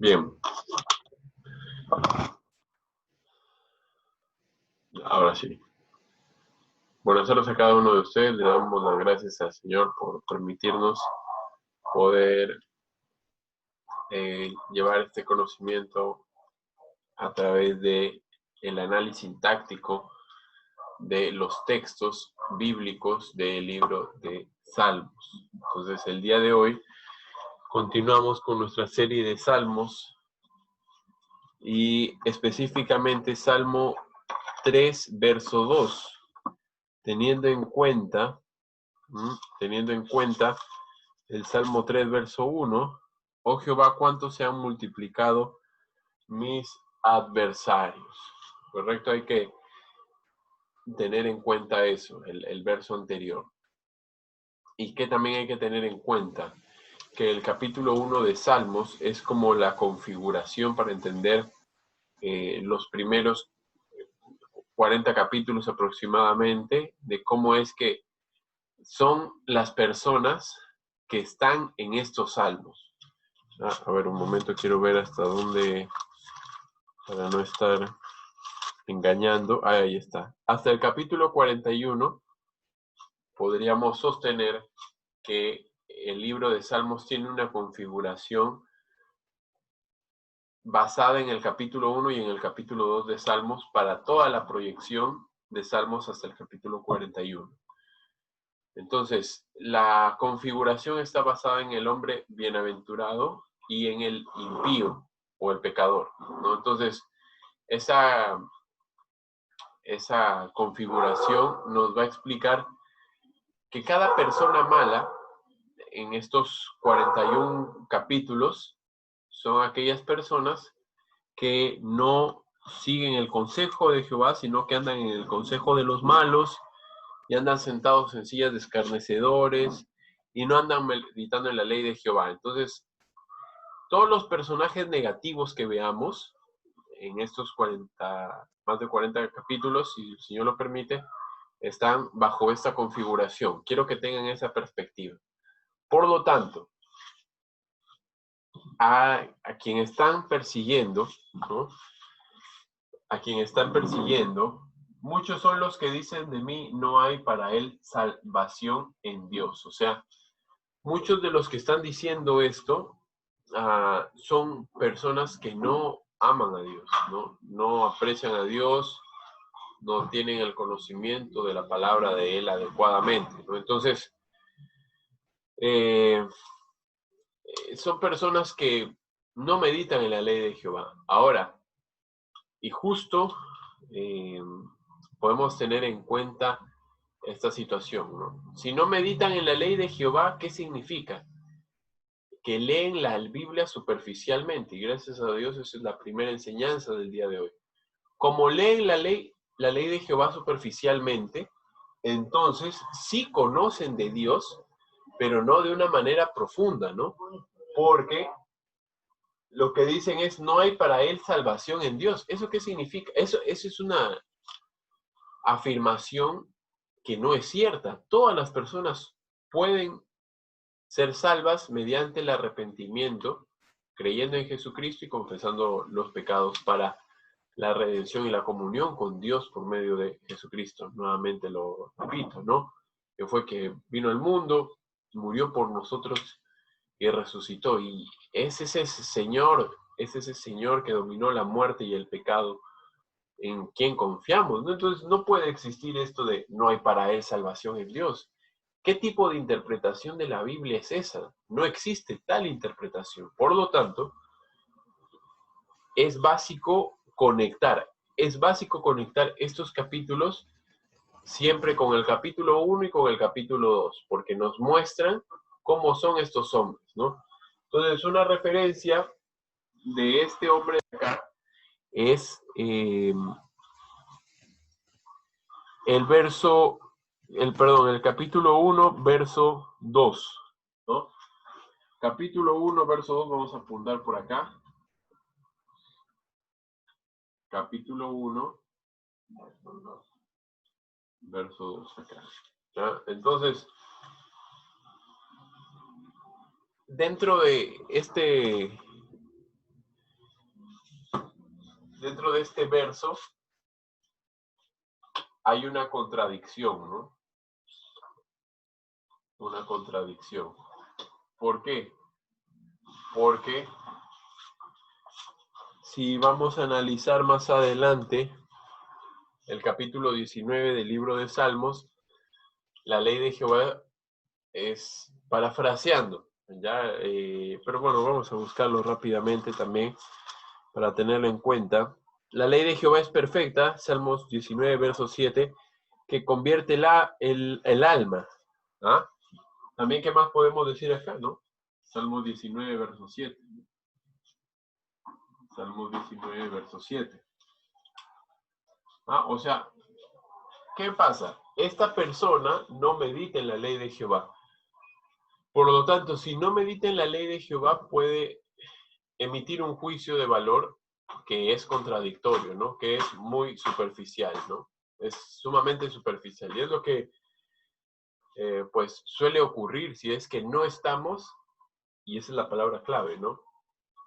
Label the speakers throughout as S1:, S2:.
S1: Bien. Ahora sí. Buenas tardes a cada uno de ustedes. Le damos las gracias al Señor por permitirnos poder llevar este conocimiento a través de el análisis sintáctico de los textos bíblicos del libro de Salmos. Entonces, el día de hoy continuamos con nuestra serie de Salmos y específicamente Salmo 3, verso 2, teniendo en cuenta el Salmo 3, verso 1, oh Jehová, cuánto se han multiplicado mis adversarios. Correcto, hay que tener en cuenta eso, el verso anterior. Y que también hay que tener en cuenta que el capítulo 1 de Salmos es como la configuración para entender los primeros 40 capítulos aproximadamente de cómo es que son las personas que están en estos salmos. A ver, un momento, quiero ver hasta dónde, para no estar engañando. Ahí está. Hasta el capítulo 41 podríamos sostener que el libro de Salmos tiene una configuración basada en el capítulo 1 y en el capítulo 2 de Salmos para toda la proyección de Salmos hasta el capítulo 41. Entonces, la configuración está basada en el hombre bienaventurado y en el impío o el pecador, ¿no? Entonces, esa configuración nos va a explicar que cada persona mala en estos 41 capítulos son aquellas personas que no siguen el consejo de Jehová, sino que andan en el consejo de los malos y andan sentados en sillas de escarnecedores y no andan meditando en la ley de Jehová. Entonces, todos los personajes negativos que veamos en estos más de 40 capítulos, si el Señor lo permite, están bajo esta configuración. Quiero que tengan esa perspectiva. Por lo tanto, a quien están persiguiendo, ¿no? A quien están persiguiendo, muchos son los que dicen de mí, no hay para él salvación en Dios. O sea, muchos de los que están diciendo esto son personas que no aman a Dios, no aprecian a Dios, no tienen el conocimiento de la palabra de Él adecuadamente, ¿no? Entonces, son personas que no meditan en la ley de Jehová. Ahora, y justo podemos tener en cuenta esta situación, ¿no? Si no meditan en la ley de Jehová, ¿qué significa? Que leen la Biblia superficialmente, y gracias a Dios esa es la primera enseñanza del día de hoy. Como leen la ley de Jehová superficialmente, entonces sí conocen de Dios, pero no de una manera profunda, ¿no? Porque lo que dicen es, no hay para él salvación en Dios. ¿Eso qué significa? Eso es una afirmación que no es cierta. Todas las personas pueden ser salvas mediante el arrepentimiento, creyendo en Jesucristo y confesando los pecados para la redención y la comunión con Dios por medio de Jesucristo. Nuevamente lo repito, ¿no? Que fue que vino al mundo, murió por nosotros y resucitó. Y es ese Señor que dominó la muerte y el pecado, en quien confiamos, ¿no? Entonces no puede existir esto de no hay para él salvación en Dios. ¿Qué tipo de interpretación de la Biblia es esa? No existe tal interpretación. Por lo tanto, es básico conectar estos capítulos siempre con el capítulo 1 y con el capítulo 2, porque nos muestran cómo son estos hombres, ¿no? Entonces, una referencia de este hombre de acá es el capítulo 1, verso 2, ¿no? Capítulo 1, verso 2, vamos a apuntar por acá. Capítulo 1, verso 2 acá. ¿Ya? Entonces, dentro de dentro de este verso hay una contradicción, ¿no? Una contradicción. ¿Por qué? Porque si vamos a analizar más adelante el capítulo 19 del libro de Salmos, la ley de Jehová es parafraseando, ¿ya? Pero bueno, vamos a buscarlo rápidamente también para tenerlo en cuenta. La ley de Jehová es perfecta, Salmos 19, verso 7, que convierte el alma. ¿Ah? También, ¿qué más podemos decir acá, no? Salmos 19, verso 7. Salmos 19, verso 7. O sea, ¿qué pasa? Esta persona no medita en la ley de Jehová. Por lo tanto, si no medita en la ley de Jehová, puede emitir un juicio de valor que es contradictorio, ¿no? Que es muy superficial, ¿no? Es sumamente superficial. Y es lo que, pues, suele ocurrir si es que no estamos, y esa es la palabra clave, ¿no?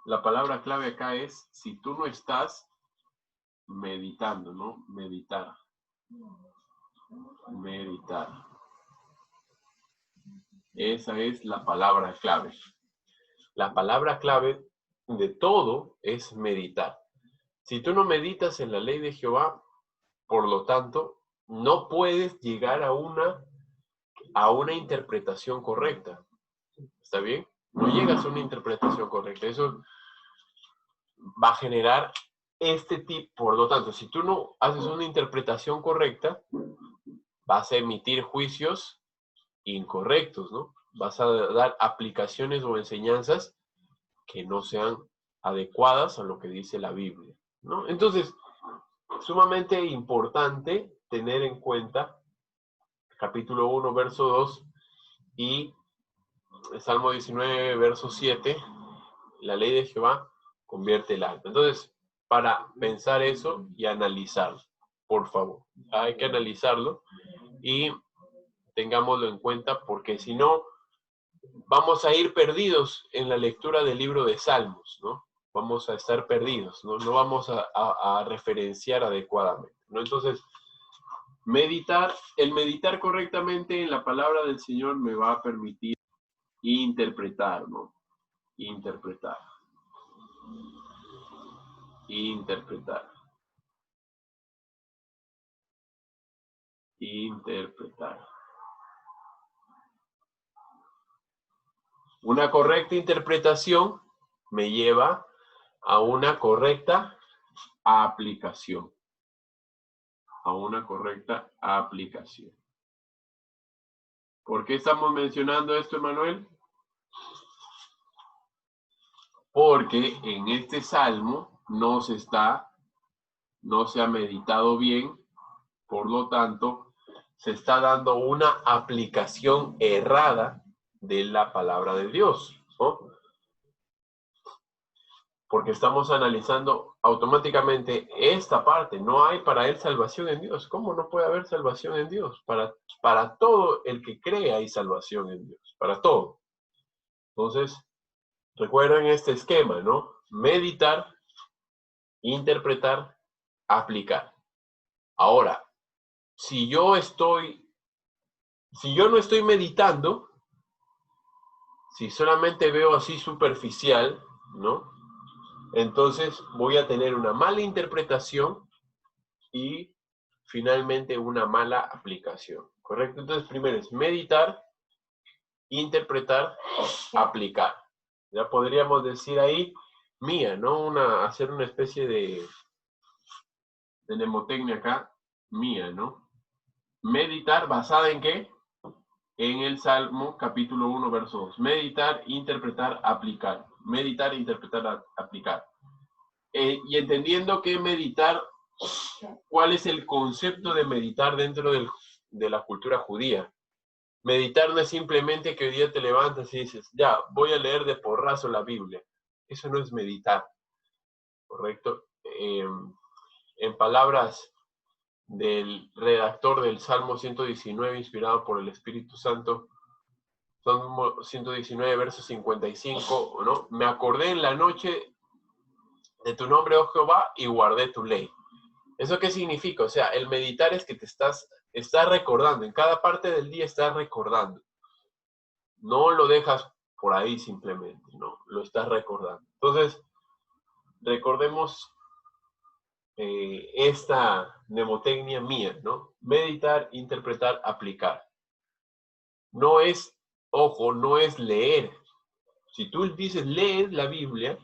S1: La palabra clave acá es si tú no estás meditando, ¿no? Meditar. Meditar. Esa es la palabra clave. La palabra clave de todo es meditar. Si tú no meditas en la ley de Jehová, por lo tanto, no puedes llegar a una interpretación correcta. ¿Está bien? No llegas a una interpretación correcta. Eso va a generar este tipo. Por lo tanto, si tú no haces una interpretación correcta, vas a emitir juicios incorrectos, ¿no? Vas a dar aplicaciones o enseñanzas que no sean adecuadas a lo que dice la Biblia, ¿no? Entonces, sumamente importante tener en cuenta capítulo 1, verso 2 y Salmo 19, verso 7, la ley de Jehová convierte el alma. Entonces, para pensar eso y analizarlo, por favor, hay que analizarlo y tengámoslo en cuenta porque si no, vamos a ir perdidos en la lectura del libro de Salmos, ¿no? Vamos a estar perdidos, ¿no? No vamos a referenciar adecuadamente, ¿no? Entonces, el meditar correctamente en la palabra del Señor me va a permitir interpretar, ¿no? Interpretar. Interpretar. Interpretar. Una correcta interpretación me lleva a una correcta aplicación. A una correcta aplicación. ¿Por qué estamos mencionando esto, Emanuel? Porque en este salmo no se ha meditado bien, por lo tanto, se está dando una aplicación errada de la palabra de Dios, ¿no? Porque estamos analizando automáticamente esta parte. No hay para él salvación en Dios. ¿Cómo no puede haber salvación en Dios? Para todo el que cree hay salvación en Dios. Para todo. Entonces, recuerden este esquema, ¿no? Meditar, interpretar, aplicar. Ahora, si yo no estoy meditando, si solamente veo así superficial, ¿no? Entonces voy a tener una mala interpretación y finalmente una mala aplicación, ¿correcto? Entonces primero es meditar, interpretar, aplicar. Ya podríamos decir ahí, ¿no? Hacer una especie de mnemotecnia acá, ¿no? Meditar, ¿basada en qué? En el Salmo, capítulo 1, verso 2. Meditar, interpretar, aplicar. Meditar, interpretar, aplicar. Y entendiendo que meditar, ¿cuál es el concepto de meditar dentro de la cultura judía? Meditar no es simplemente que hoy día te levantas y dices, ya, voy a leer de porrazo la Biblia. Eso no es meditar, ¿correcto? En palabras del redactor del Salmo 119, inspirado por el Espíritu Santo, Salmo 119, verso 55, ¿no? Me acordé en la noche de tu nombre, oh Jehová, y guardé tu ley. ¿Eso qué significa? O sea, el meditar es que te estás recordando, en cada parte del día estás recordando. No lo dejas por ahí simplemente, no, lo estás recordando. Entonces, recordemos esta mnemotecnia mía, ¿no? Meditar, interpretar, aplicar. No es, ojo, no es leer. Si tú dices leer la Biblia,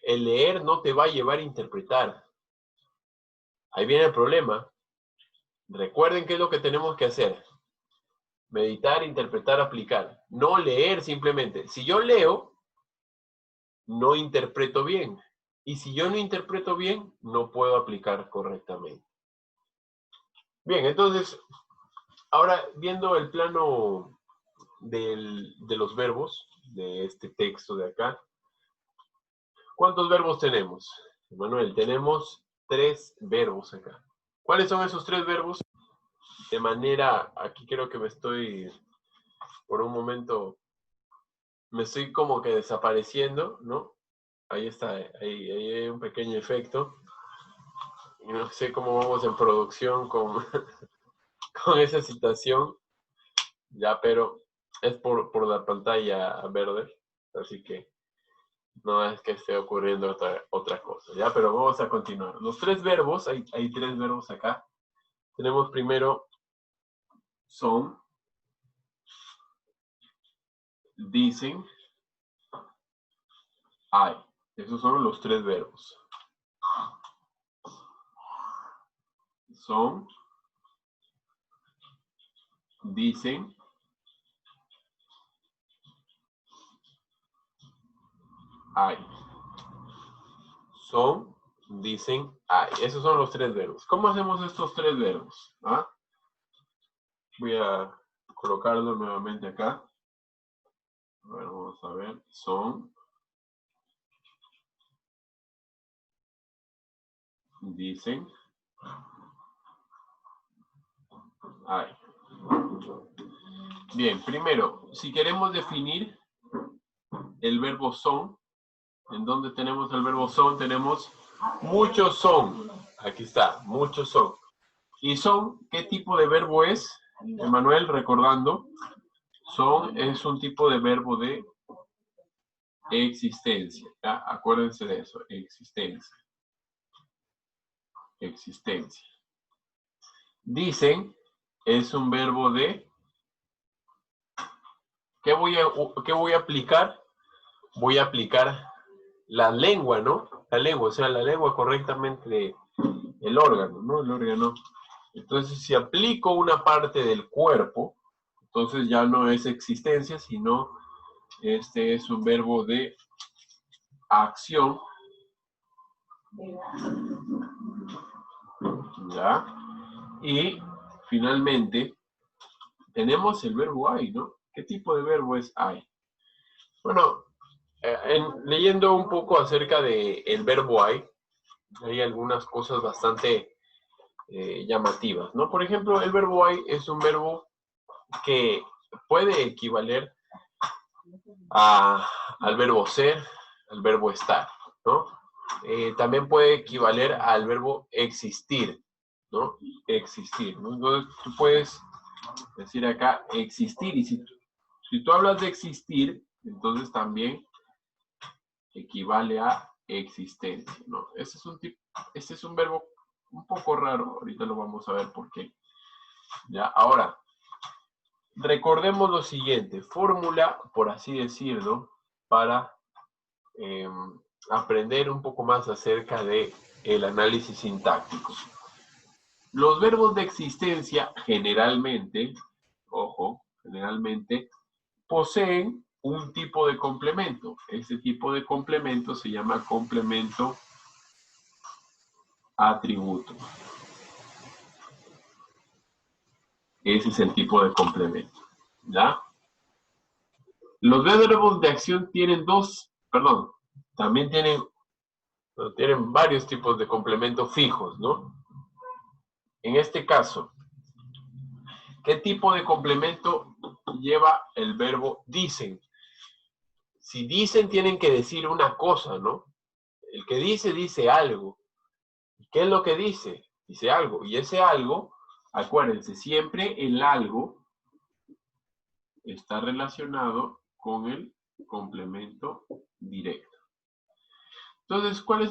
S1: el leer no te va a llevar a interpretar. Ahí viene el problema. Recuerden qué es lo que tenemos que hacer. Meditar, interpretar, aplicar. No leer simplemente. Si yo leo, no interpreto bien. Y si yo no interpreto bien, no puedo aplicar correctamente. Bien, entonces, ahora viendo el plano de los verbos, de este texto de acá, ¿cuántos verbos tenemos? Manuel, tenemos 3 verbos acá. ¿Cuáles son esos 3 verbos? De manera, aquí creo que por un momento, me estoy como que desapareciendo, ¿no? Ahí está, ahí hay un pequeño efecto. Y no sé cómo vamos en producción con, con esa situación, ya, pero es por la pantalla verde, así que no es que esté ocurriendo otra cosa, ya, pero vamos a continuar. Los 3 verbos, hay 3 verbos acá. Tenemos primero son, dicen, hay. Esos son los 3 verbos. Son, dicen, hay. Son, dicen, hay. Esos son los 3 verbos. ¿Cómo hacemos estos 3 verbos? ¿Ah? Voy a colocarlo nuevamente acá. A ver, vamos a ver. Son, dicen, hay. Bien, primero, si queremos definir el verbo son, ¿en dónde tenemos el verbo son? Tenemos muchos son. Aquí está, muchos son. ¿Y son qué tipo de verbo es? Emanuel, recordando, son es un tipo de verbo de existencia. ¿Ya? Acuérdense de eso, existencia. Existencia. Dicen es un verbo de... ¿Qué voy a aplicar? Voy a aplicar la lengua, ¿no? La lengua, o sea, la lengua correctamente, el órgano, ¿no? El órgano. Entonces, si aplico una parte del cuerpo, entonces ya no es existencia, sino este es un verbo de acción. ¿Ya? Y finalmente, tenemos el verbo hay, ¿no? ¿Qué tipo de verbo es hay? Bueno, leyendo un poco acerca del verbo hay algunas cosas bastante llamativas, ¿no? Por ejemplo, el verbo hay es un verbo que puede equivaler al verbo ser, al verbo estar, ¿no? También puede equivaler al verbo existir, ¿no? Existir, ¿no? Entonces, tú puedes decir acá existir, y si tú hablas de existir, entonces también equivale a existencia, ¿no? Este es un verbo un poco raro, ahorita lo vamos a ver por qué. Ya, ahora, recordemos lo siguiente, fórmula, por así decirlo, para aprender un poco más acerca de el análisis sintáctico. Los verbos de existencia generalmente, ojo, generalmente poseen un tipo de complemento. Ese tipo de complemento se llama complemento atributo. Ese es el tipo de complemento, ¿ya? Los verbos de acción también tienen varios tipos de complemento fijos, ¿no? En este caso, ¿qué tipo de complemento lleva el verbo dicen? Si dicen, tienen que decir una cosa, ¿no? El que dice algo. ¿Qué es lo que dice? Dice algo. Y ese algo, acuérdense, siempre el algo está relacionado con el complemento directo. Entonces, ¿cuál es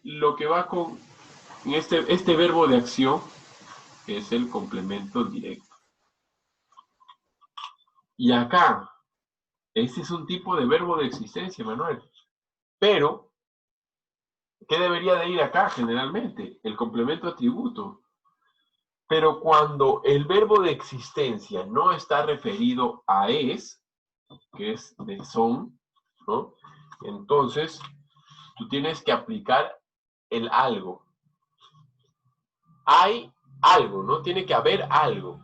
S1: lo que va con este verbo de acción? Que es el complemento directo. Y acá, este es un tipo de verbo de existencia, Manuel. Pero, ¿qué debería de ir acá generalmente? El complemento atributo. Pero cuando el verbo de existencia no está referido a es, que es de son, ¿no? Entonces, tú tienes que aplicar el algo. Hay algo, ¿no? Tiene que haber algo.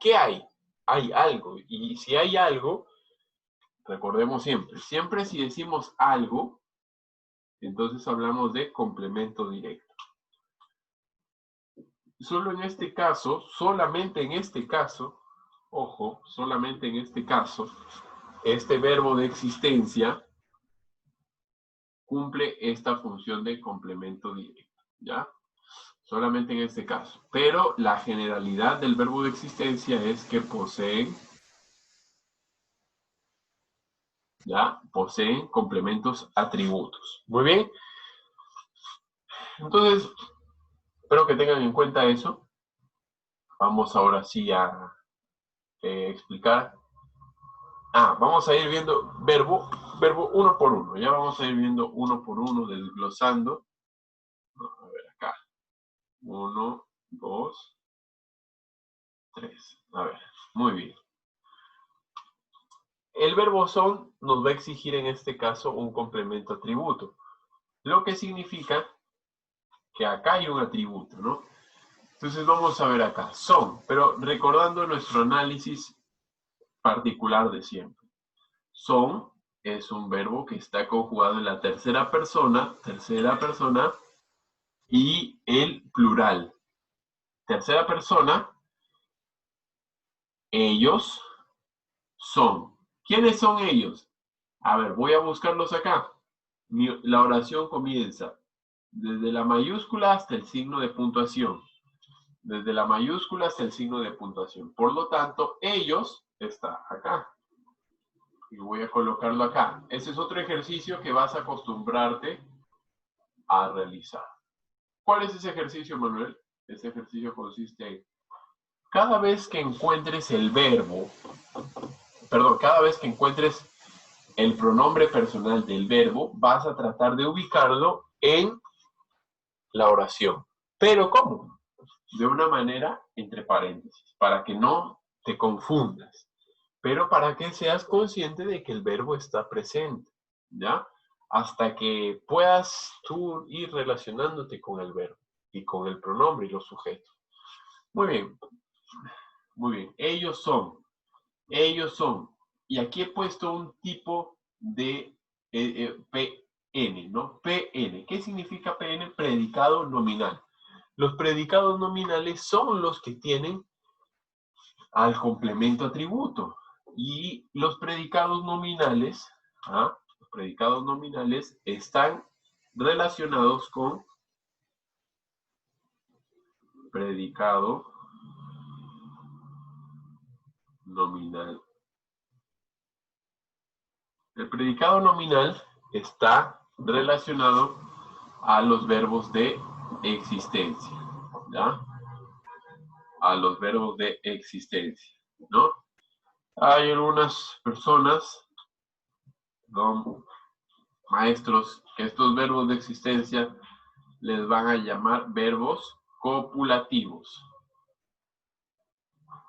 S1: ¿Qué hay? Hay algo. Y si hay algo, recordemos siempre si decimos algo, entonces hablamos de complemento directo. Solo en este caso, solamente en este caso, ojo, solamente en este caso, este verbo de existencia cumple esta función de complemento directo, ¿ya? Solamente en este caso. Pero la generalidad del verbo de existencia es que poseen, ¿ya? Poseen complementos atributos. Muy bien. Entonces, espero que tengan en cuenta eso. Vamos ahora sí a explicar. Vamos a ir viendo verbo uno por uno. Ya vamos a ir viendo uno por uno, desglosando. A ver acá. 1, 2, 3. A ver, muy bien. El verbo son nos va a exigir en este caso un complemento atributo. Lo que significa que acá hay un atributo, ¿no? Entonces vamos a ver acá. Son, pero recordando nuestro análisis particular de siempre. Son es un verbo que está conjugado en la tercera persona, y el plural. Tercera persona, ellos son. ¿Quiénes son ellos? A ver, voy a buscarlos acá. La oración comienza desde la mayúscula hasta el signo de puntuación. Desde la mayúscula hasta el signo de puntuación. Por lo tanto, ellos está acá. Y voy a colocarlo acá. Ese es otro ejercicio que vas a acostumbrarte a realizar. ¿Cuál es ese ejercicio, Manuel? Ese ejercicio consiste en cada vez que encuentres el verbo, cada vez que encuentres el pronombre personal del verbo, vas a tratar de ubicarlo en la oración. ¿Pero cómo? De una manera entre paréntesis, para que no te confundas, pero para que seas consciente de que el verbo está presente, ¿ya? Hasta que puedas tú ir relacionándote con el verbo y con el pronombre y los sujetos. Muy bien, muy bien. Ellos son. Y aquí he puesto un tipo de PN, ¿no? PN. ¿Qué significa PN? Predicado nominal. Los predicados nominales son los que tienen al complemento atributo. Y los predicados nominales, los predicados nominales están relacionados con predicado nominal. El predicado nominal está relacionado a los verbos de existencia, ¿ya? A los verbos de existencia, ¿no? Hay algunas personas, ¿no? Maestros, que estos verbos de existencia les van a llamar verbos copulativos.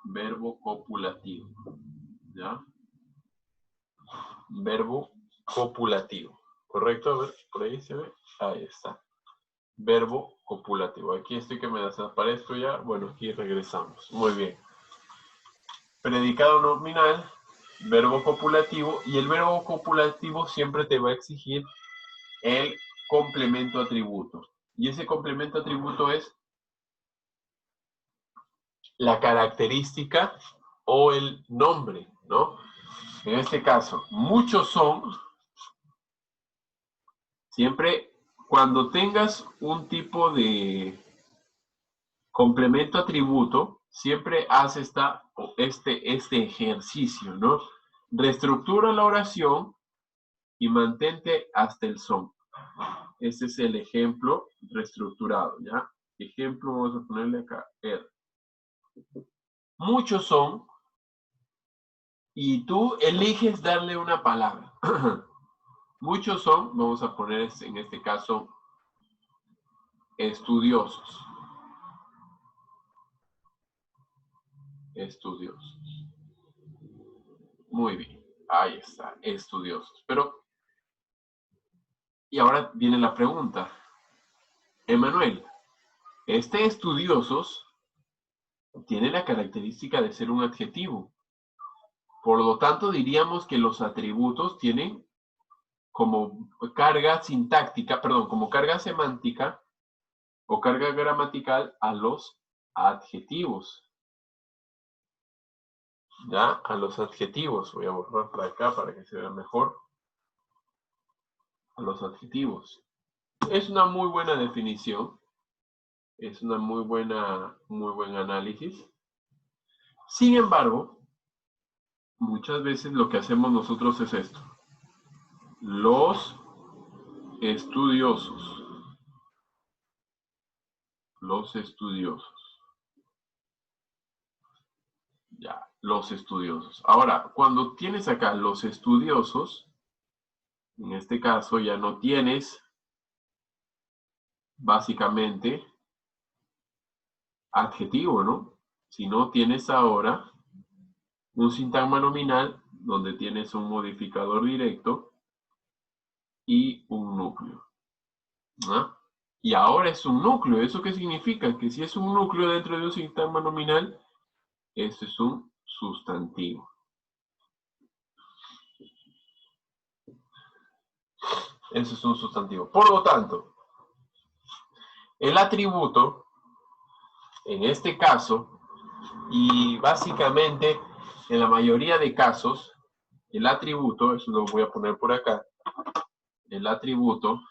S1: Verbo copulativo, ¿ya? Verbo copulativo, ¿correcto? A ver, por ahí se ve. Ahí está. Verbo copulativo. Aquí estoy que me desaparezco ya. Bueno, aquí regresamos. Muy bien. Predicado nominal, verbo copulativo, y el verbo copulativo siempre te va a exigir el complemento atributo. Y ese complemento atributo es la característica o el nombre, ¿no? En este caso, muchos son, Siempre cuando tengas un tipo de complemento atributo, siempre haz este ejercicio, ¿no? Reestructura la oración y mantente hasta el son. Este es el ejemplo reestructurado, ¿ya? Ejemplo, vamos a ponerle acá, R. Muchos son, y tú eliges darle una palabra. Muchos son, vamos a poner en este caso, estudiosos. Estudiosos. Muy bien, ahí está, estudiosos. Pero, y ahora viene la pregunta. Emanuel, este estudiosos tiene la característica de ser un adjetivo. Por lo tanto, diríamos que los atributos tienen como carga sintáctica, perdón, como carga semántica o carga gramatical a los adjetivos. ¿Ya? A los adjetivos. Voy a borrar para acá para que se vea mejor. A los adjetivos. Es una muy buena definición. Es una muy buen análisis. Sin embargo, muchas veces lo que hacemos nosotros es esto. Los estudiosos. Los estudiosos. Ya, los estudiosos. Ahora, cuando tienes acá los estudiosos, en este caso ya no tienes básicamente adjetivo, ¿no? Sino tienes ahora un sintagma nominal donde tienes un modificador directo y un núcleo. ¿No? Y ahora es un núcleo. ¿Eso qué significa? Que si es un núcleo dentro de un sintagma nominal, eso es un sustantivo. Eso es un sustantivo. Por lo tanto, el atributo, en este caso, y básicamente en la mayoría de casos, el atributo, eso lo voy a poner por acá, el atributo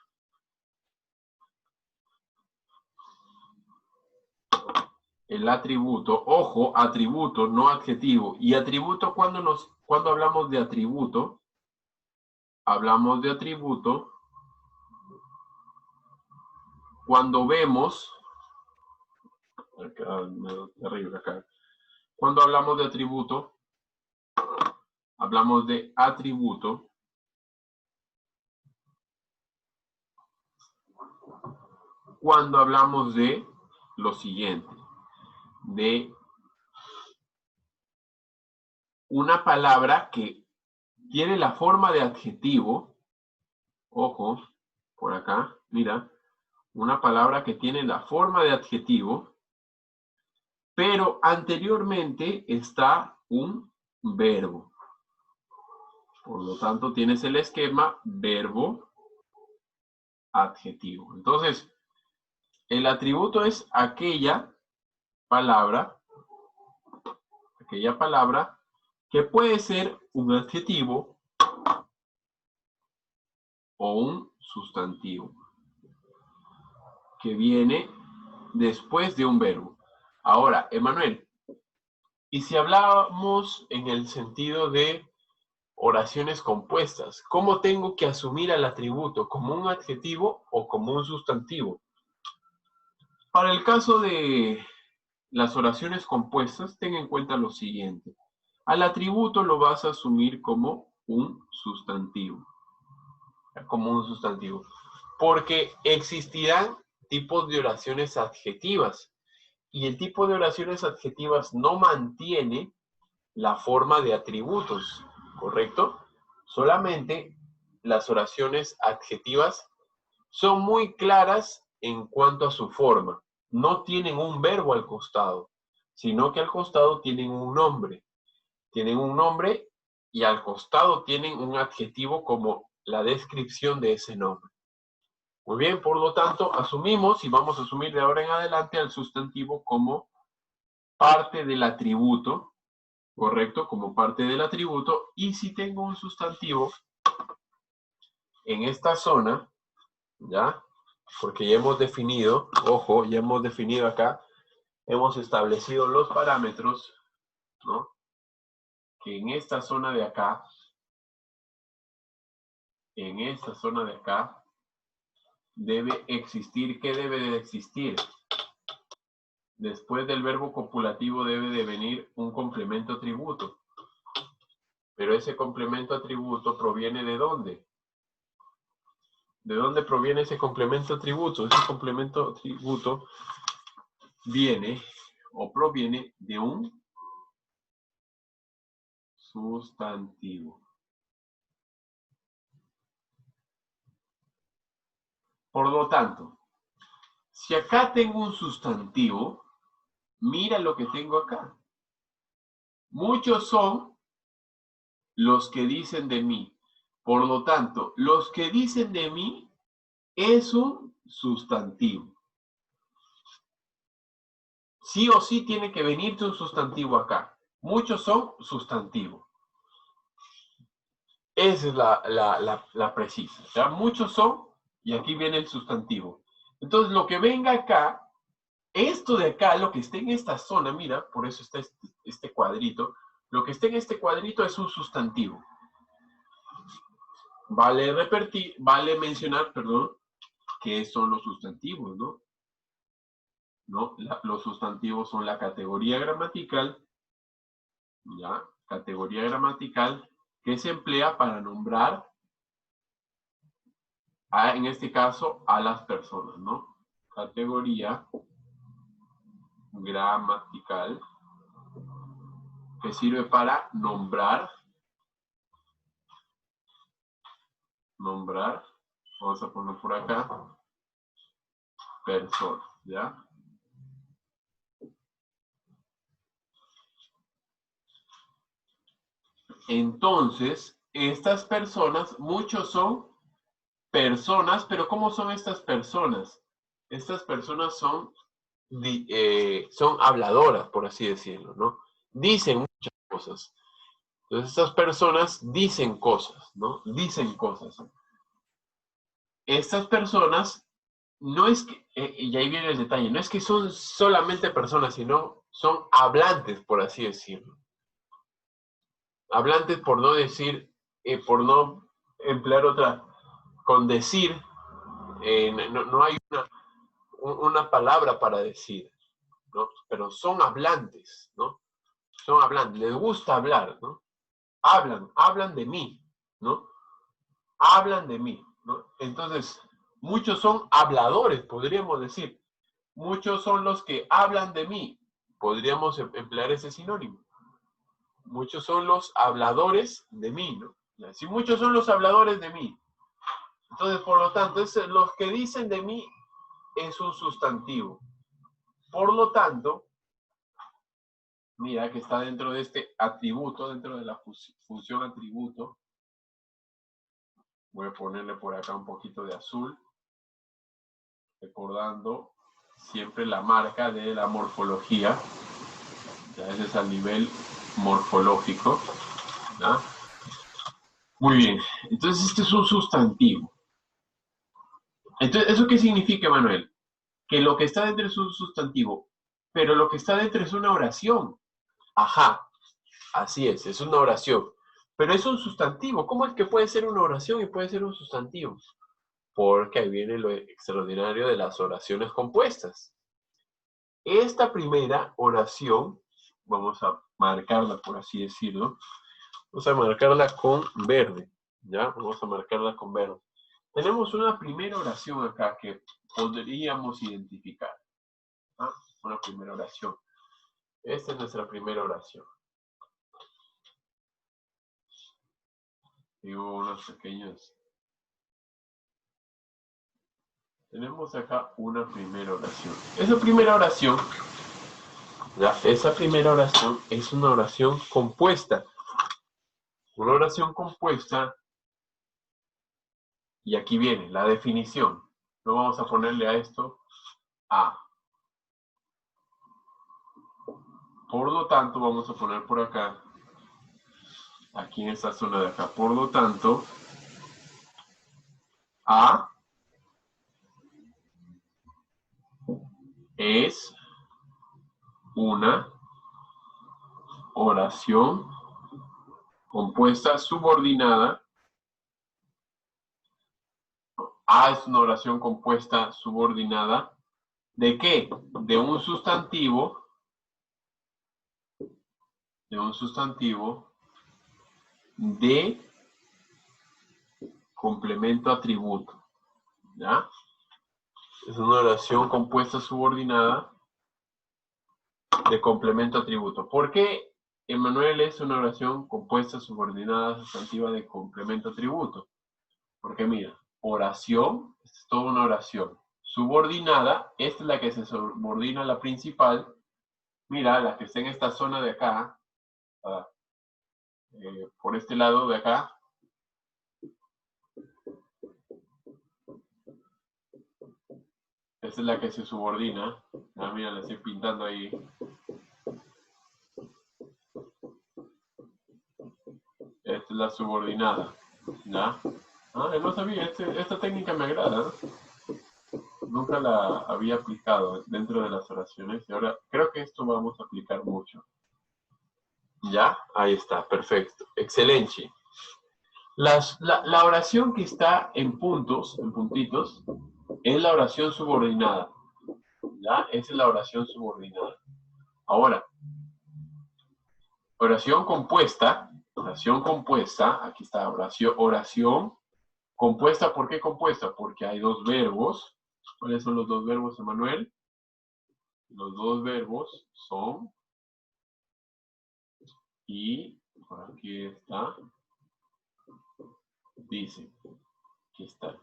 S1: ojo, atributo, no adjetivo. Y atributo, cuando hablamos de atributo, cuando vemos, cuando hablamos de atributo, cuando hablamos de lo siguiente, de una palabra que tiene la forma de adjetivo, ojo, por acá, mira, una palabra que tiene la forma de adjetivo, pero anteriormente está un verbo. Por lo tanto, tienes el esquema verbo, adjetivo. Entonces, el atributo es aquella palabra que puede ser un adjetivo o un sustantivo que viene después de un verbo. Ahora, Emanuel, y si hablábamos en el sentido de oraciones compuestas, ¿cómo tengo que asumir al atributo? ¿Como un adjetivo o como un sustantivo? Para el caso de las oraciones compuestas, ten en cuenta lo siguiente. Al atributo lo vas a asumir como un sustantivo. Porque existirán tipos de oraciones adjetivas. Y el tipo de oraciones adjetivas no mantiene la forma de atributos, ¿correcto? Solamente las oraciones adjetivas son muy claras en cuanto a su forma. No tienen un verbo al costado, sino que al costado tienen un nombre. Tienen un nombre y al costado tienen un adjetivo como la descripción de ese nombre. Muy bien, por lo tanto, asumimos y vamos a asumir de ahora en adelante al sustantivo como parte del atributo, ¿correcto? Como parte del atributo. Y si tengo un sustantivo en esta zona, ¿ya? Porque ya hemos definido, ojo, ya hemos definido acá, hemos establecido los parámetros, ¿no? Que en esta zona de acá, debe existir. ¿Qué debe de existir? Después del verbo copulativo debe de venir un complemento atributo. Pero ese complemento atributo proviene ¿de dónde? ¿De dónde proviene ese complemento atributo? Ese complemento atributo viene o proviene de un sustantivo. Por lo tanto, si acá tengo un sustantivo, mira lo que tengo acá. Muchos son los que dicen de mí. Por lo tanto, los que dicen de mí es un sustantivo. Sí o sí tiene que venirte un sustantivo acá. Muchos son sustantivos. Esa es la precisa. ¿Ya? Muchos son, y aquí viene el sustantivo. Entonces, lo que venga acá, esto de acá, lo que esté en esta zona, mira, por eso está este cuadrito, lo que esté en este cuadrito es un sustantivo. Vale mencionar, perdón, qué son los sustantivos, ¿no? Los sustantivos son la categoría gramatical, ¿ya? Categoría gramatical que se emplea para nombrar, en este caso, a las personas, ¿no? Categoría gramatical que sirve para nombrar, vamos a poner por acá, personas, ¿ya? Entonces, estas personas, muchos son personas, pero ¿cómo son estas personas? Estas personas son habladoras, por así decirlo, ¿no? Dicen muchas cosas. Entonces, estas personas dicen cosas, ¿no? Dicen cosas. Estas personas, no es que, y ahí viene el detalle, no es que son solamente personas, sino son hablantes, por así decirlo. Hablantes por no decir, por no emplear otra, con decir, no hay una palabra para decir, ¿no? Pero son hablantes, ¿no? Son hablantes, les gusta hablar, ¿no? Hablan de mí, ¿no? Hablan de mí, ¿no? Entonces, muchos son habladores, podríamos decir. Muchos son los que hablan de mí. Podríamos emplear ese sinónimo. Muchos son los habladores de mí, ¿no? Si muchos son los habladores de mí. Entonces, por lo tanto, los que dicen de mí es un sustantivo. Por lo tanto, mira que está dentro de este atributo, dentro de la función atributo. Voy a ponerle por acá un poquito de azul, recordando siempre la marca de la morfología. Ya ese es a nivel morfológico, ¿ya? Muy bien, entonces este es un sustantivo. Entonces, ¿eso qué significa, Manuel? Que lo que está dentro es un sustantivo, pero lo que está dentro es una oración. Ajá, así es una oración. Pero es un sustantivo. ¿Cómo es que puede ser una oración y puede ser un sustantivo? Porque ahí viene lo extraordinario de las oraciones compuestas. Esta primera oración, vamos a marcarla por así decirlo, vamos a marcarla con verde, ¿ya? Vamos a marcarla con verde. Tenemos una primera oración acá que podríamos identificar, ¿ah? Una primera oración. Esta es nuestra primera oración. Digo unos pequeños. Tenemos acá una primera oración. Esa primera oración, ¿ya? Esa primera oración es una oración compuesta. Una oración compuesta, y aquí viene la definición. No vamos a ponerle a esto A. Por lo tanto, vamos a poner por acá, aquí en esta zona de acá, por lo tanto, A es una oración compuesta subordinada. A es una oración compuesta subordinada. ¿De qué? De un sustantivo. De un sustantivo de complemento atributo. ¿Ya? Es una oración compuesta subordinada de complemento atributo. ¿Por qué, Emanuel, es una oración compuesta subordinada sustantiva de complemento atributo? Porque mira, oración, es toda una oración. Subordinada, esta es la que se subordina a la principal. Mira, la que está en esta zona de acá, por este lado de acá. Esta es la que se subordina. Ah, mira, la estoy pintando ahí. Esta es la subordinada. ¿Ya? Ah, no sabía. Esta técnica me agrada. Nunca la había aplicado dentro de las oraciones. Y ahora creo que esto vamos a aplicar mucho. ¿Ya? Ahí está. Perfecto. Excelente. La oración que está en puntos, en puntitos, es la oración subordinada. ¿Ya? Esa es la oración subordinada. Ahora, oración compuesta, aquí está, oración compuesta. ¿Por qué compuesta? Porque hay dos verbos. ¿Cuáles son los dos verbos, Emanuel? Los dos verbos son, y por aquí está, dice, aquí está.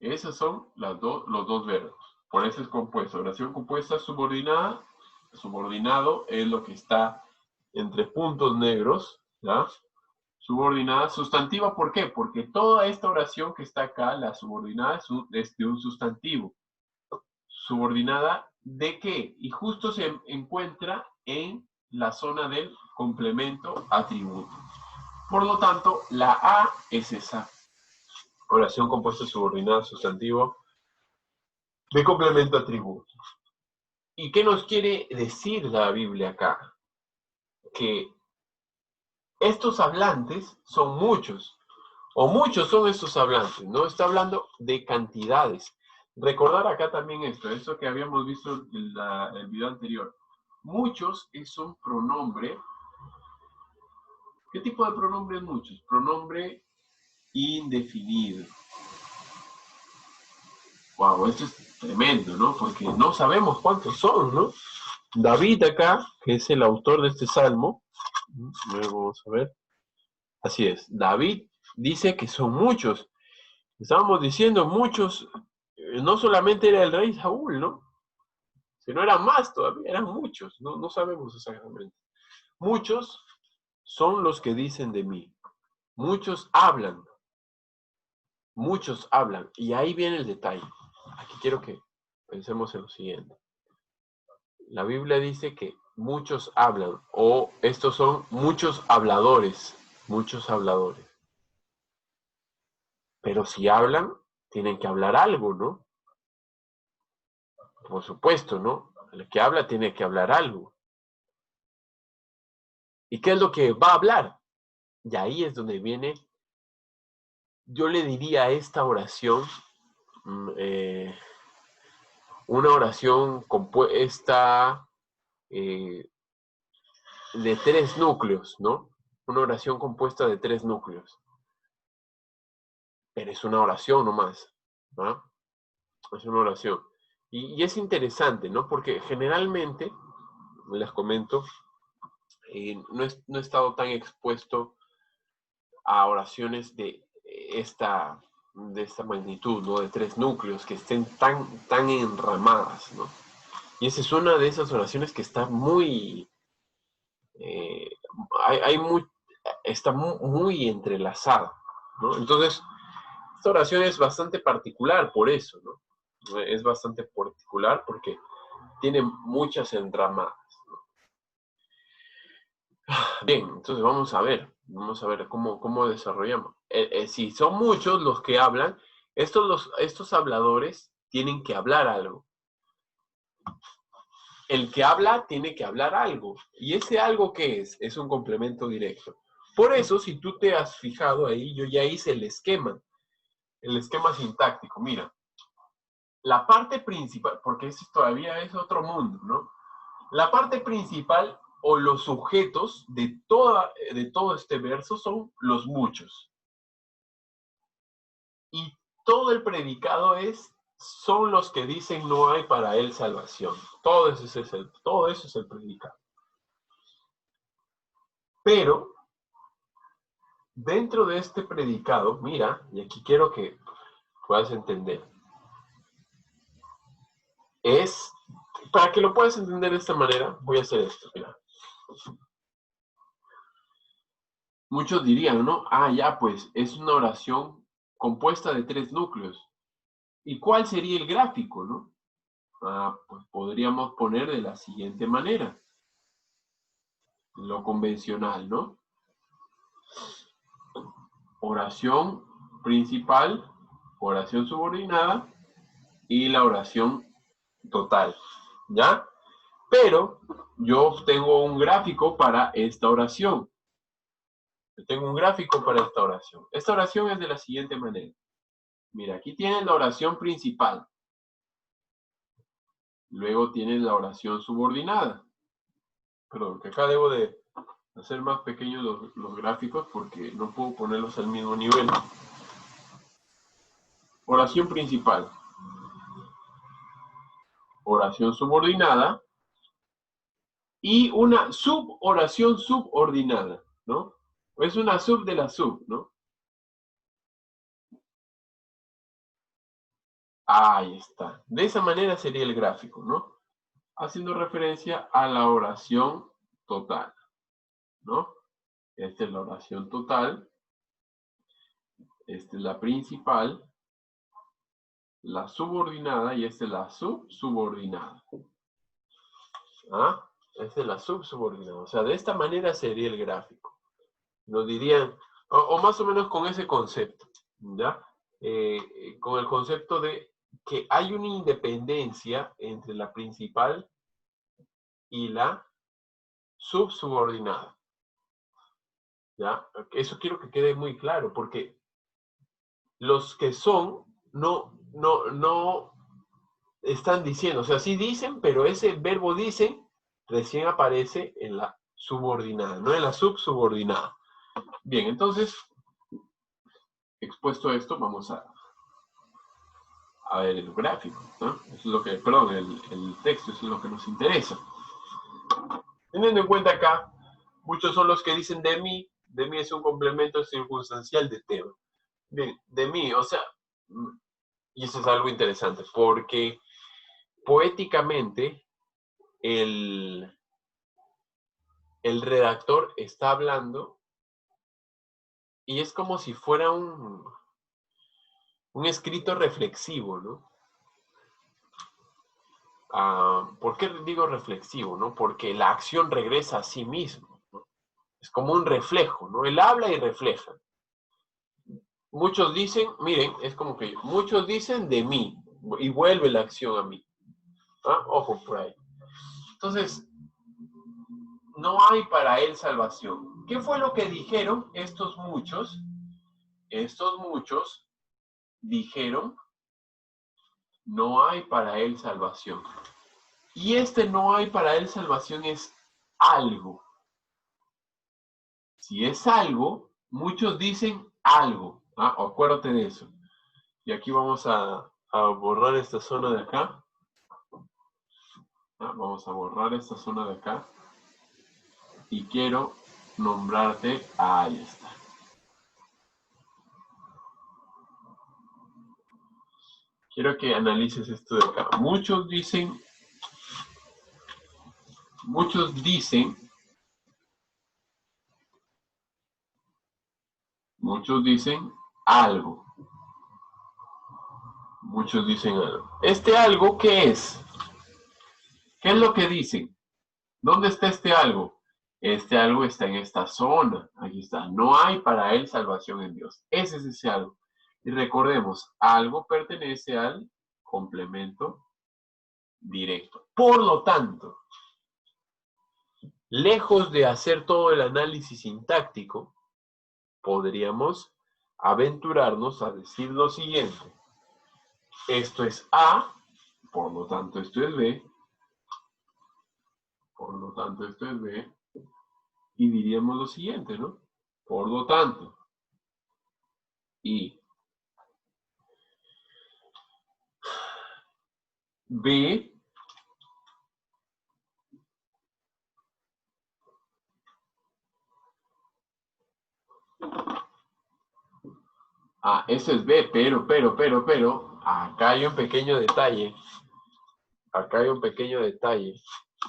S1: Esos son los dos verbos. Por eso es compuesta. Oración compuesta subordinada. Subordinado es lo que está entre puntos negros, ¿ya? Subordinada sustantiva, ¿por qué? Porque toda esta oración que está acá, la subordinada, es de un sustantivo. ¿Subordinada de qué? Y justo se encuentra en la zona del complemento atributo. Por lo tanto, la A es esa. Oración compuesta subordinada sustantivo de complemento atributo. ¿Y qué nos quiere decir la Biblia acá? Que estos hablantes son muchos, o muchos son estos hablantes, no está hablando de cantidades. Recordar acá también esto que habíamos visto en el video anterior. Muchos es un pronombre. ¿Qué tipo de pronombre es muchos? Pronombre indefinido. Wow, esto es tremendo, ¿no? Porque no sabemos cuántos son, ¿no? David acá, que es el autor de este salmo, vamos a ver. Así es, David dice que son muchos. Estábamos diciendo muchos, no solamente era el rey Saúl, ¿no? Sino eran más todavía, eran muchos, no sabemos exactamente. Muchos son los que dicen de mí. Muchos hablan. Muchos hablan. Y ahí viene el detalle. Aquí quiero que pensemos en lo siguiente. La Biblia dice que muchos hablan, o estos son muchos habladores. Muchos habladores. Pero si hablan, tienen que hablar algo, ¿no? Por supuesto, ¿no? El que habla tiene que hablar algo. ¿Y qué es lo que va a hablar? Y ahí es donde viene, yo le diría a esta oración, una oración compuesta de 3 núcleos, ¿no? Una oración compuesta de 3 núcleos. Pero es una oración nomás, ¿no? Es una oración. Y es interesante, ¿no? Porque generalmente, les comento, no he estado tan expuesto a oraciones de esta magnitud, ¿no? De 3 núcleos que estén tan enramadas, ¿no? Y esa es una de esas oraciones que está muy, está muy entrelazada, ¿no? Entonces, esta oración es bastante particular por eso, ¿no? Es bastante particular porque tiene muchas enramadas, ¿no? Bien, entonces vamos a ver cómo desarrollamos. Si son muchos los que hablan, estos habladores tienen que hablar algo. el que habla tiene que hablar algo. ¿Y ese algo qué es? Es un complemento directo. Por eso, si tú te has fijado ahí, yo ya hice el esquema sintáctico. Mira, la parte principal, porque eso todavía es otro mundo, ¿no? La parte principal o los sujetos de todo este verso son los muchos. Y todo el predicado son los que dicen no hay para él salvación. Todo eso es el predicado. Pero dentro de este predicado, mira, y aquí quiero que puedas entender, para que lo puedas entender de esta manera, voy a hacer esto, mira. Muchos dirían, ¿no? Ah, ya, pues es una oración compuesta de 3 núcleos. ¿Y cuál sería el gráfico, no? Pues podríamos poner de la siguiente manera. Lo convencional, ¿no? Oración principal, oración subordinada y la oración total, ¿ya? Pero yo tengo un gráfico para esta oración. Esta oración es de la siguiente manera. Mira, aquí tienes la oración principal. Luego tienes la oración subordinada. Perdón, que acá debo de hacer más pequeños los gráficos porque no puedo ponerlos al mismo nivel. Oración principal. Oración subordinada. Y una suboración subordinada, ¿no? Es una sub de la sub, ¿no? Ahí está. De esa manera sería el gráfico, ¿no? Haciendo referencia a la oración total, ¿no? Esta es la oración total. Esta es la principal. La subordinada y esta es la subsubordinada. ¿Ah? Esta es la subsubordinada. O sea, de esta manera sería el gráfico. Nos dirían, o más o menos con ese concepto, ¿ya? Con el concepto de que hay una independencia entre la principal y la subsubordinada. ¿Ya? Eso quiero que quede muy claro, porque los que son no están diciendo, o sea, sí dicen, pero ese verbo dicen recién aparece en la subordinada, no en la subsubordinada. Bien, entonces, expuesto a esto, vamos a ver el gráfico, ¿no? Eso es lo que, perdón, el texto, eso es lo que nos interesa. Teniendo en cuenta acá, muchos son los que dicen de mí es un complemento circunstancial de tema. Bien, de mí, o sea, y eso es algo interesante, porque poéticamente el redactor está hablando y es como si fuera un escrito reflexivo, ¿no? ¿Por qué digo reflexivo, no? Porque la acción regresa a sí mismo, ¿no? Es como un reflejo, ¿no? Él habla y refleja. Muchos dicen, miren, es como que muchos dicen de mí y vuelve la acción a mí. Ojo por ahí. Entonces, no hay para él salvación. ¿Qué fue lo que dijeron estos muchos? Estos muchos dijeron, no hay para él salvación. Y este no hay para él salvación es algo. Si es algo, muchos dicen algo. Acuérdate de eso. Y aquí vamos a borrar esta zona de acá. Vamos a borrar esta zona de acá. Y quiero nombrarte, ahí está. Quiero que analices esto de acá. Muchos dicen algo. Muchos dicen algo. ¿Este algo qué es? ¿Qué es lo que dicen? ¿Dónde está este algo? Este algo está en esta zona. Aquí está. No hay para él salvación en Dios. Ese es ese algo. Y recordemos, algo pertenece al complemento directo. Por lo tanto, lejos de hacer todo el análisis sintáctico, podríamos aventurarnos a decir lo siguiente. Esto es A, por lo tanto esto es B, por lo tanto esto es B, y diríamos lo siguiente, ¿no? Por lo tanto, y B eso es B, pero, acá hay un pequeño detalle. Acá hay un pequeño detalle.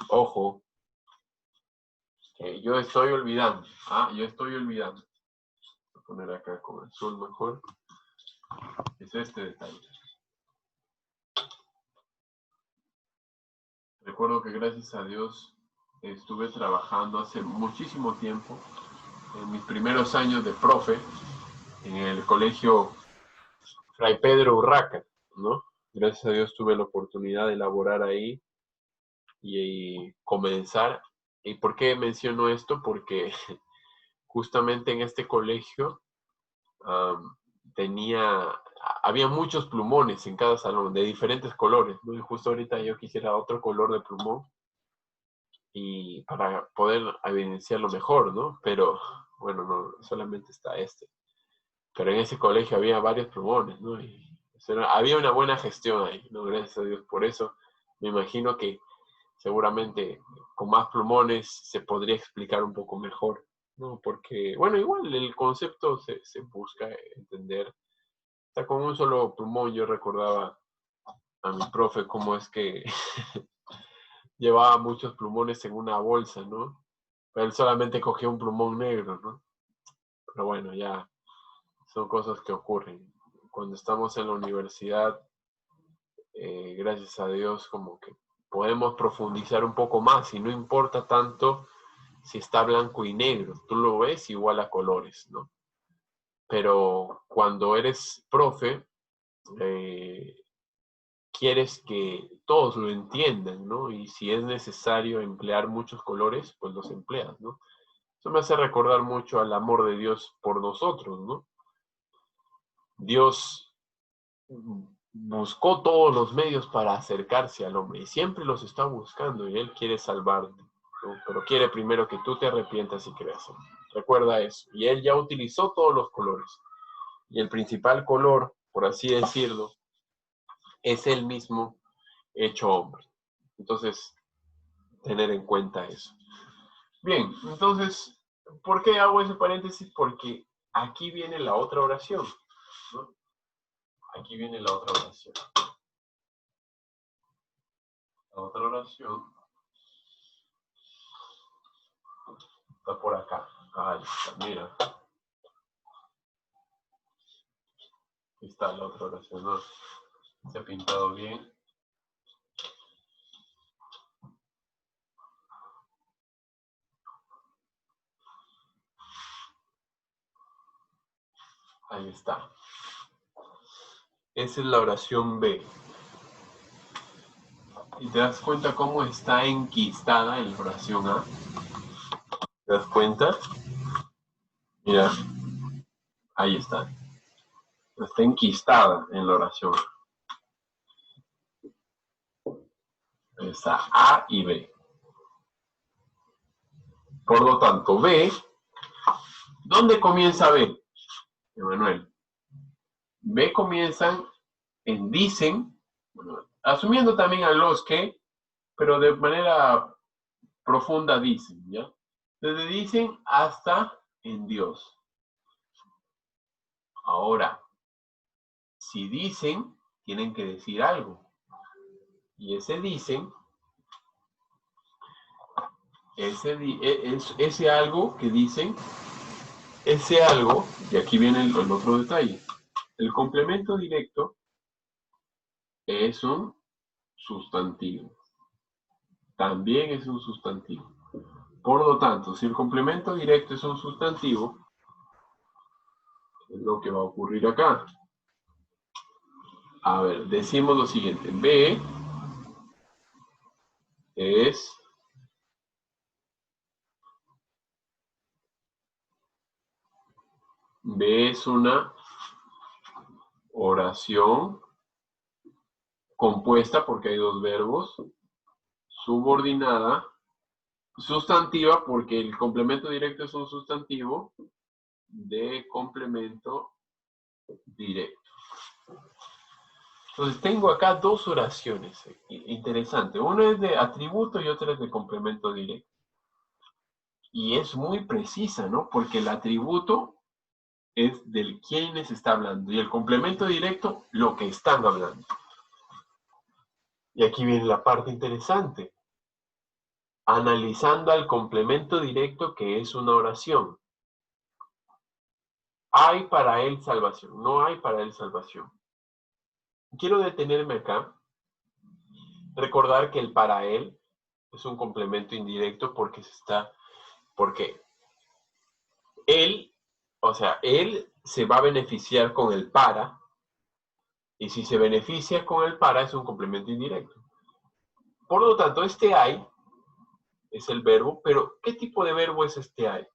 S1: Ojo, que yo estoy olvidando. Yo estoy olvidando. Voy a poner acá con azul mejor. Es este detalle. Recuerdo que gracias a Dios estuve trabajando hace muchísimo tiempo, en mis primeros años de profe, en el colegio Fray Pedro Urraca, ¿no? Gracias a Dios tuve la oportunidad de laborar ahí y comenzar. ¿Y por qué menciono esto? Porque justamente en este colegio había muchos plumones en cada salón, de diferentes colores, ¿no? Y justo ahorita yo quisiera otro color de plumón y para poder evidenciarlo mejor, ¿no? Pero, bueno, no solamente está este. Pero en ese colegio había varios plumones, ¿no? Y había una buena gestión ahí, ¿no? Gracias a Dios por eso. Me imagino que seguramente con más plumones se podría explicar un poco mejor, ¿no? Porque, bueno, igual el concepto se busca entender. O sea, con un solo plumón yo recordaba a mi profe cómo es que llevaba muchos plumones en una bolsa, ¿no? Pero él solamente cogía un plumón negro, ¿no? Pero bueno, ya son cosas que ocurren. Cuando estamos en la universidad, gracias a Dios, como que podemos profundizar un poco más y no importa tanto si está blanco y negro, tú lo ves igual a colores, ¿no? Pero cuando eres profe, quieres que todos lo entiendan, ¿no? Y si es necesario emplear muchos colores, pues los empleas, ¿no? Eso me hace recordar mucho al amor de Dios por nosotros, ¿no? Dios buscó todos los medios para acercarse al hombre y siempre los está buscando y Él quiere salvarte, ¿no? Pero quiere primero que tú te arrepientas y creas. Recuerda eso. Y Él ya utilizó todos los colores. Y el principal color, por así decirlo, es Él mismo hecho hombre. Entonces, tener en cuenta eso. Bien, entonces, ¿por qué hago ese paréntesis? Porque aquí viene la otra oración, ¿no? Aquí viene la otra oración. La otra oración está por acá. Ahí está, mira. Aquí está la otra oración, ¿no? Se ha pintado bien. Ahí está. Esa es la oración B. ¿Y te das cuenta cómo está enquistada en la oración A? ¿Te das cuenta? Mira, ahí está. Está enquistada en la oración. Ahí está A y B. Por lo tanto, B, ¿dónde comienza B, Emanuel? B comienzan en dicen, bueno, asumiendo también a los que, pero de manera profunda dicen, ¿ya? Desde dicen hasta en Dios. Ahora, si dicen, tienen que decir algo. Y ese dicen, ese algo que dicen, ese algo, y aquí viene el otro detalle, el complemento directo es un sustantivo. También es un sustantivo. Por lo tanto, si el complemento directo es un sustantivo, es lo que va a ocurrir acá. A ver, decimos lo siguiente. B es una oración compuesta porque hay dos verbos, subordinada, sustantiva porque el complemento directo es un sustantivo, de complemento directo. Entonces tengo acá dos oraciones interesantes. Una es de atributo y otra es de complemento directo. Y es muy precisa, ¿no? Porque el atributo es del quién está hablando y el complemento directo lo que están hablando. Y aquí viene la parte interesante. Analizando al complemento directo que es una oración. Hay para él salvación, no hay para él salvación. Quiero detenerme acá. Recordar que el para él es un complemento indirecto porque él, o sea, él se va a beneficiar con el para, y si se beneficia con el para es un complemento indirecto. Por lo tanto, este hay es el verbo, pero ¿qué tipo de verbo es este hay?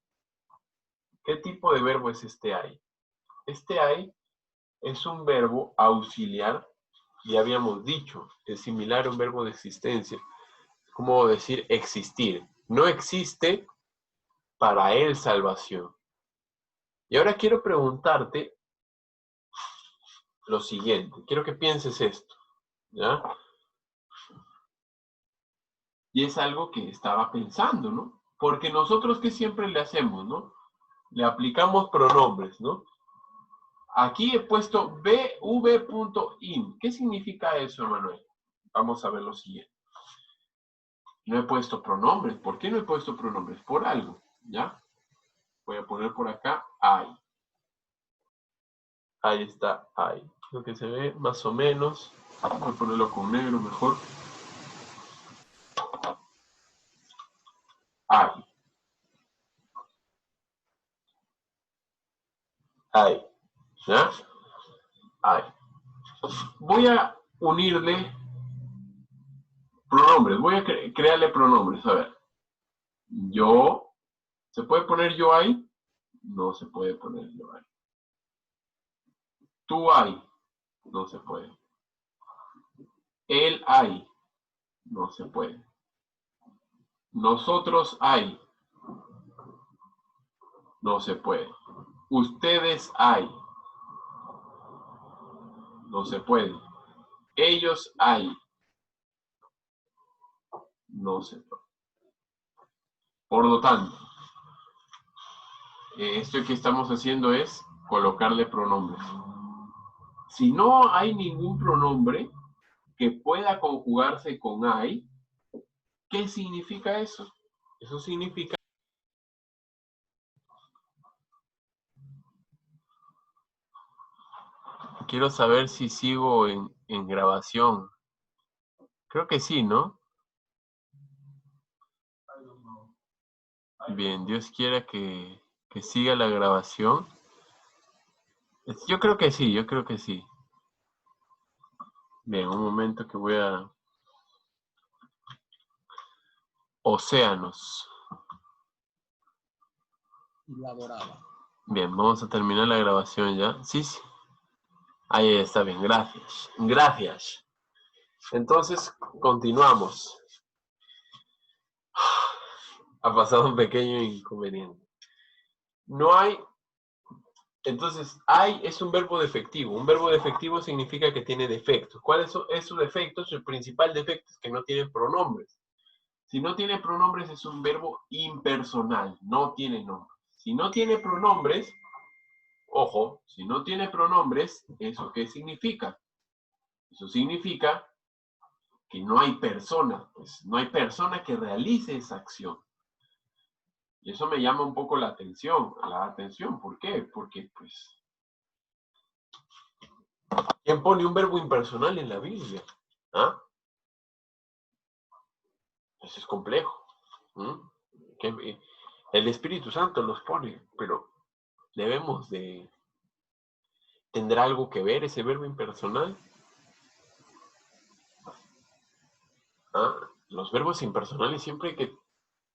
S1: ¿Qué tipo de verbo es este hay? Este hay es un verbo auxiliar, y habíamos dicho, es similar a un verbo de existencia. ¿Cómo decir existir? No existe para él salvación. Y ahora quiero preguntarte lo siguiente. Quiero que pienses esto, ¿ya? Y es algo que estaba pensando, ¿no? Porque nosotros, ¿qué siempre le hacemos, no? Le aplicamos pronombres, ¿no? Aquí he puesto bv.in. ¿Qué significa eso, Manuel? Vamos a ver lo siguiente. No he puesto pronombres. ¿Por qué no he puesto pronombres? Por algo, ¿ya? Voy a poner por acá hay. Ahí está hay. Lo que se ve más o menos. Voy a ponerlo con negro mejor. Hay. Hay. ¿Ya? Hay. Voy a unirle pronombres. Voy a crearle pronombres. A ver. Yo. ¿Se puede poner yo ahí? No se puede poner yo ahí. Tú hay. No se puede. Él hay. No se puede. Nosotros hay. No se puede. Ustedes hay. No se puede. Ellos hay. No se puede. Por lo tanto, esto que estamos haciendo es colocarle pronombres. Si no hay ningún pronombre que pueda conjugarse con hay, ¿qué significa eso? Eso significa... Quiero saber si sigo en grabación. Creo que sí, ¿no? Bien, Dios quiera que siga la grabación. Yo creo que sí, yo creo que sí. Bien, un momento que voy a... Océanos.
S2: Elaborada.
S1: Bien, vamos a terminar la grabación ya. Sí, sí. Ahí está bien, gracias. Gracias. Entonces, continuamos. Ha pasado un pequeño inconveniente. No hay... Entonces, hay es un verbo defectivo. Un verbo defectivo significa que tiene defectos. ¿Cuál es su defecto? Su principal defecto es que no tiene pronombres. Si no tiene pronombres es un verbo impersonal, no tiene nombre. Si no tiene pronombres, ojo, si no tiene pronombres, ¿eso qué significa? Eso significa que no hay persona, pues no hay persona que realice esa acción. Y eso me llama un poco la atención, ¿por qué? Porque, pues, ¿quién pone un verbo impersonal en la Biblia? ¿Ah? Eso es complejo. El Espíritu Santo los pone, pero debemos de... ¿Tendrá algo que ver ese verbo impersonal? ¿Ah? los verbos impersonales siempre hay que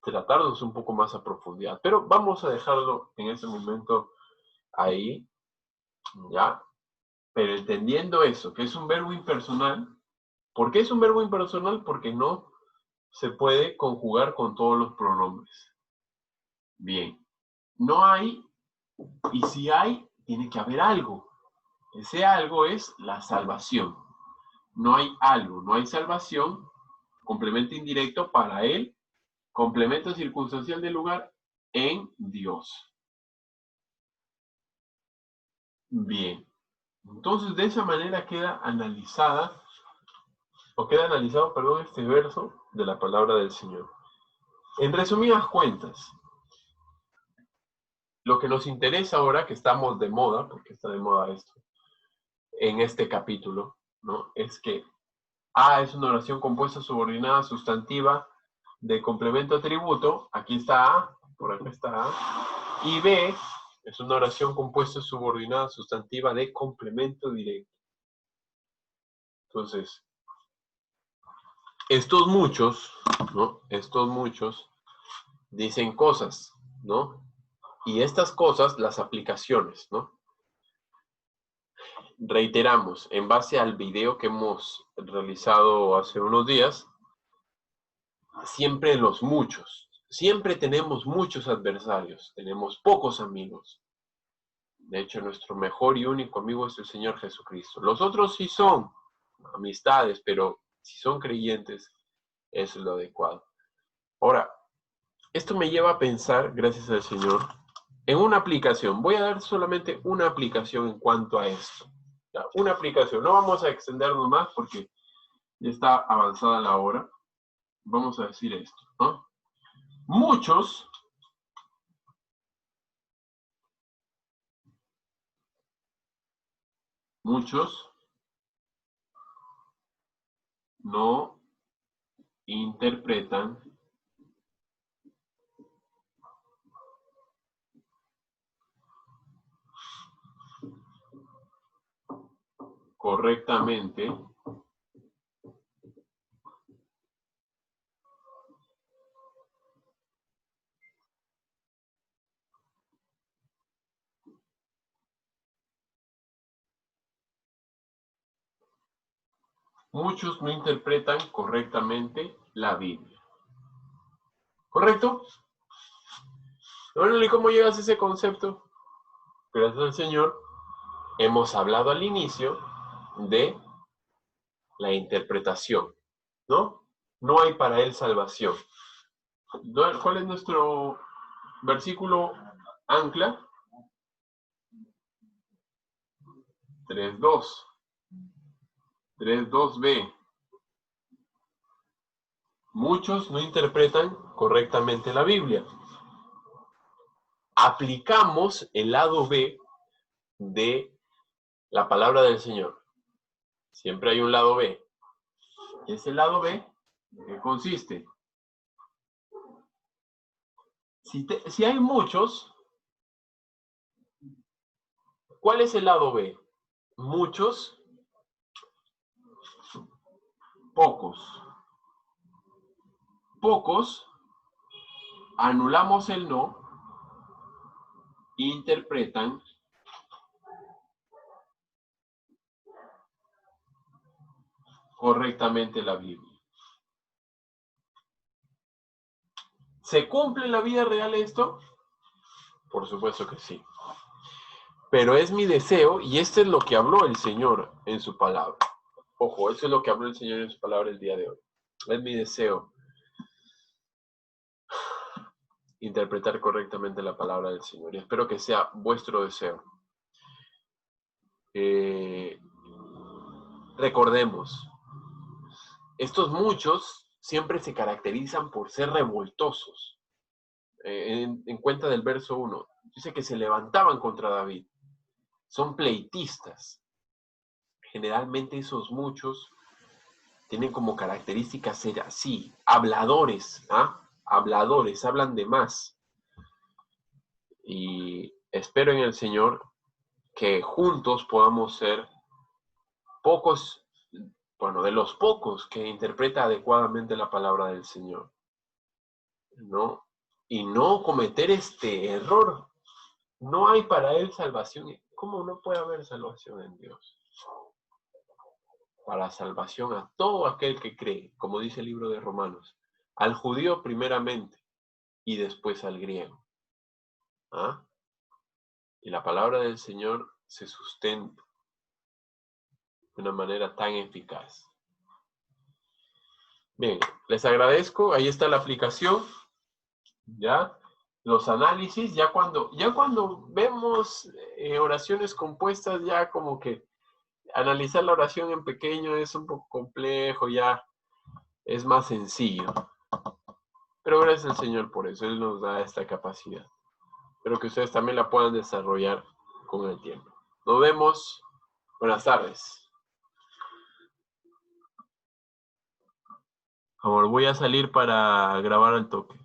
S1: tratarlos un poco más a profundidad. Pero vamos a dejarlo en este momento ahí, ¿ya? Pero entendiendo eso, que es un verbo impersonal. ¿Por qué es un verbo impersonal? Porque no se puede conjugar con todos los pronombres. Bien, no hay, y si hay, tiene que haber algo. Ese algo es la salvación. No hay algo, no hay salvación, complemento indirecto para él, complemento circunstancial del lugar en Dios. Bien, entonces de esa manera queda analizado, perdón, este verso de la palabra del Señor. En resumidas cuentas, lo que nos interesa ahora, que estamos de moda, porque está de moda esto, en este capítulo, ¿no? Es que A es una oración compuesta, subordinada, sustantiva, de complemento atributo, aquí está A, por acá está A, y B es una oración compuesta, subordinada, sustantiva, de complemento directo. Entonces, estos muchos, ¿no? Estos muchos dicen cosas, ¿no? Y estas cosas, las aplicaciones, ¿no? Reiteramos, en base al video que hemos realizado hace unos días, siempre los muchos, siempre tenemos muchos adversarios, tenemos pocos amigos. De hecho, nuestro mejor y único amigo es el Señor Jesucristo. Los otros sí son amistades, pero si son creyentes, eso es lo adecuado. Ahora, esto me lleva a pensar, gracias al Señor, en una aplicación. Voy a dar solamente una aplicación en cuanto a esto. Ya, una aplicación. No vamos a extendernos más porque ya está avanzada la hora. Vamos a decir esto, ¿no? Muchos no interpretan correctamente la Biblia. ¿Correcto? Bueno, ¿y cómo llegas a ese concepto? Gracias al Señor, hemos hablado al inicio de la interpretación, ¿no? No hay para él salvación. ¿Cuál es nuestro versículo ancla? 3.2. 3.2b. Muchos no interpretan correctamente la Biblia. Aplicamos el lado B de la palabra del Señor. Siempre hay un lado B. ¿Y ese lado B en qué consiste? Si hay muchos, ¿cuál es el lado B? Muchos, pocos. Pocos, anulamos el no, interpretan correctamente la Biblia. ¿Se cumple en la vida real esto? Por supuesto que sí. Pero es mi deseo, y esto es lo que habló el Señor en su palabra. Ojo, eso es lo que habló el Señor en su palabra el día de hoy. Es mi deseo interpretar correctamente la palabra del Señor. Y espero que sea vuestro deseo. Recordemos, estos muchos siempre se caracterizan por ser revoltosos. En cuenta del verso 1, dice que se levantaban contra David. Son pleitistas. Generalmente esos muchos tienen como característica ser así, habladores, ¿ah? Habladores, hablan de más. Y espero en el Señor que juntos podamos ser pocos bueno, de los pocos que interpreta adecuadamente la palabra del Señor, ¿no? Y no cometer este error. No hay para él salvación. ¿Cómo no puede haber salvación en Dios? Para salvación a todo aquel que cree, como dice el libro de Romanos, al judío primeramente y después al griego. ¿Ah? Y la palabra del Señor se sustenta de una manera tan eficaz. Bien, les agradezco. Ahí está la aplicación. ¿Ya? Los análisis, ya cuando vemos oraciones compuestas, ya como que analizar la oración en pequeño es un poco complejo, ya es más sencillo. Pero gracias al Señor por eso, Él nos da esta capacidad. Espero que ustedes también la puedan desarrollar con el tiempo. Nos vemos. Buenas tardes. Amor, voy a salir para grabar al toque.